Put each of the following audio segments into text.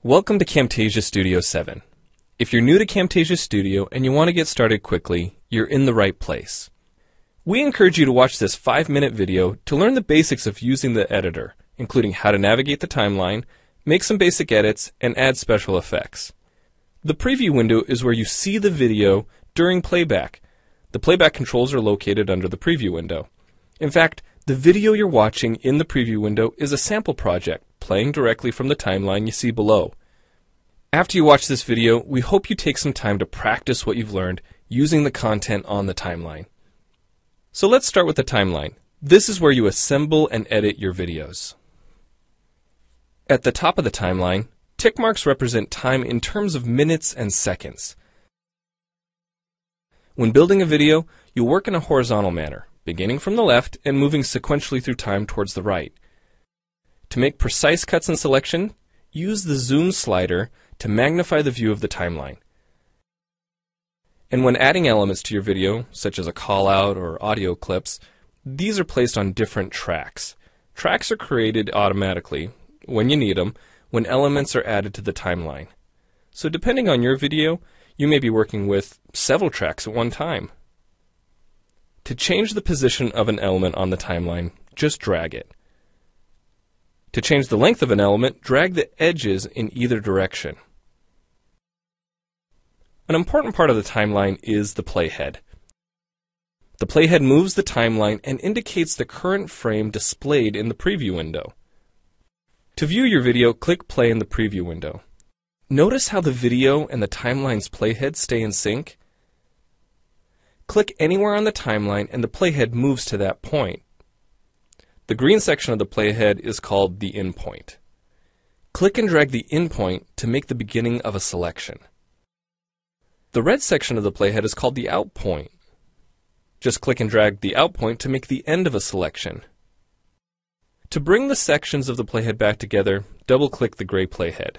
Welcome to Camtasia Studio 7. If you're new to Camtasia Studio and you want to get started quickly, you're in the right place. We encourage you to watch this 5-minute video to learn the basics of using the editor, including how to navigate the timeline, make some basic edits, and add special effects. The preview window is where you see the video during playback. The playback controls are located under the preview window. In fact, the video you're watching in the preview window is a sample project playing directly from the timeline you see below. After you watch this video, we hope you take some time to practice what you've learned using the content on the timeline. So let's start with the timeline. This is where you assemble and edit your videos. At the top of the timeline, tick marks represent time in terms of minutes and seconds. When building a video, you'll work in a horizontal manner, beginning from the left and moving sequentially through time towards the right. To make precise cuts and selection, use the zoom slider to magnify the view of the timeline. And when adding elements to your video, such as a call-out or audio clips, these are placed on different tracks. Tracks are created automatically, when you need them, when elements are added to the timeline. So depending on your video, you may be working with several tracks at one time. To change the position of an element on the timeline, just drag it. To change the length of an element, drag the edges in either direction. An important part of the timeline is the playhead. The playhead moves the timeline and indicates the current frame displayed in the preview window. To view your video, click play in the preview window. Notice how the video and the timeline's playhead stay in sync? Click anywhere on the timeline and the playhead moves to that point. The green section of the playhead is called the in point. Click and drag the in point to make the beginning of a selection. The red section of the playhead is called the out point. Just click and drag the out point to make the end of a selection. To bring the sections of the playhead back together, double-click the gray playhead.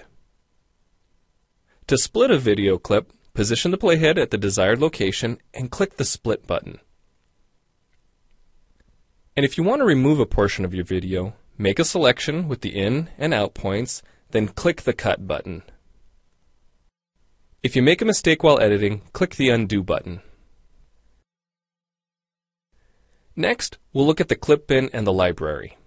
To split a video clip, position the playhead at the desired location and click the split button. And if you want to remove a portion of your video, make a selection with the in and out points, then click the cut button. If you make a mistake while editing, click the undo button. Next, we'll look at the clip bin and the library.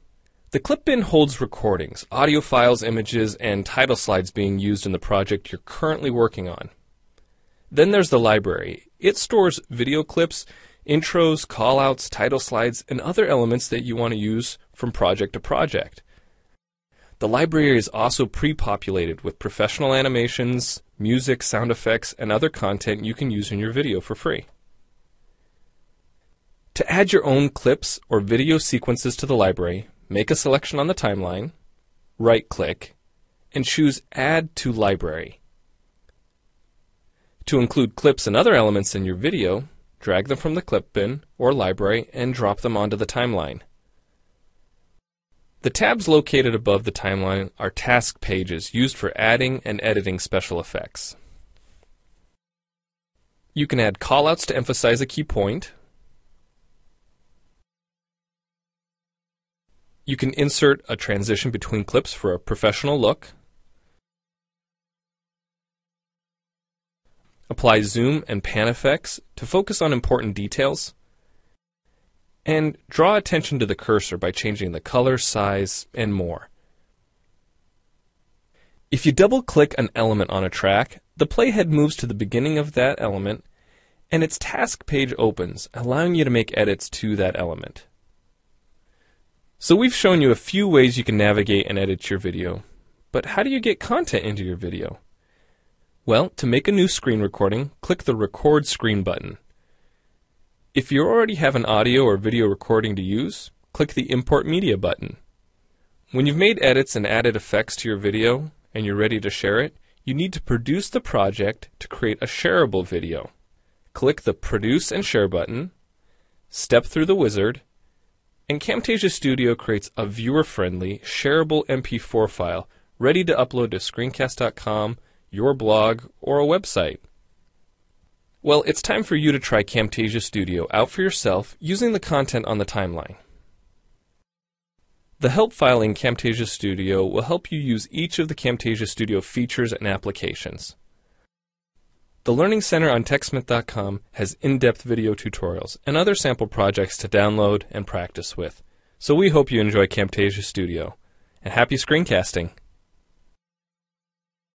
The clip bin holds recordings, audio files, images, and title slides being used in the project you're currently working on. Then there's the library. It stores video clips, intros, callouts, title slides, and other elements that you want to use from project to project. The library is also pre-populated with professional animations, music, sound effects, and other content you can use in your video for free. To add your own clips or video sequences to the library, make a selection on the timeline, right-click, and choose Add to Library. To include clips and other elements in your video, drag them from the clip bin or library and drop them onto the timeline. The tabs located above the timeline are task pages used for adding and editing special effects. You can add callouts to emphasize a key point. You can insert a transition between clips for a professional look. Apply zoom and pan effects to focus on important details. And draw attention to the cursor by changing the color, size, and more. If you double-click an element on a track, the playhead moves to the beginning of that element, and its task page opens, allowing you to make edits to that element. So we've shown you a few ways you can navigate and edit your video, but how do you get content into your video? Well, to make a new screen recording, click the Record Screen button. If you already have an audio or video recording to use, click the Import Media button. When you've made edits and added effects to your video and you're ready to share it, you need to produce the project to create a shareable video. Click the Produce and Share button, step through the wizard, and Camtasia Studio creates a viewer-friendly, shareable MP4 file ready to upload to screencast.com, your blog, or a website. Well, it's time for you to try Camtasia Studio out for yourself using the content on the timeline. The help file in Camtasia Studio will help you use each of the Camtasia Studio features and applications. The Learning Center on TechSmith.com has in-depth video tutorials and other sample projects to download and practice with. So we hope you enjoy Camtasia Studio. And happy screencasting!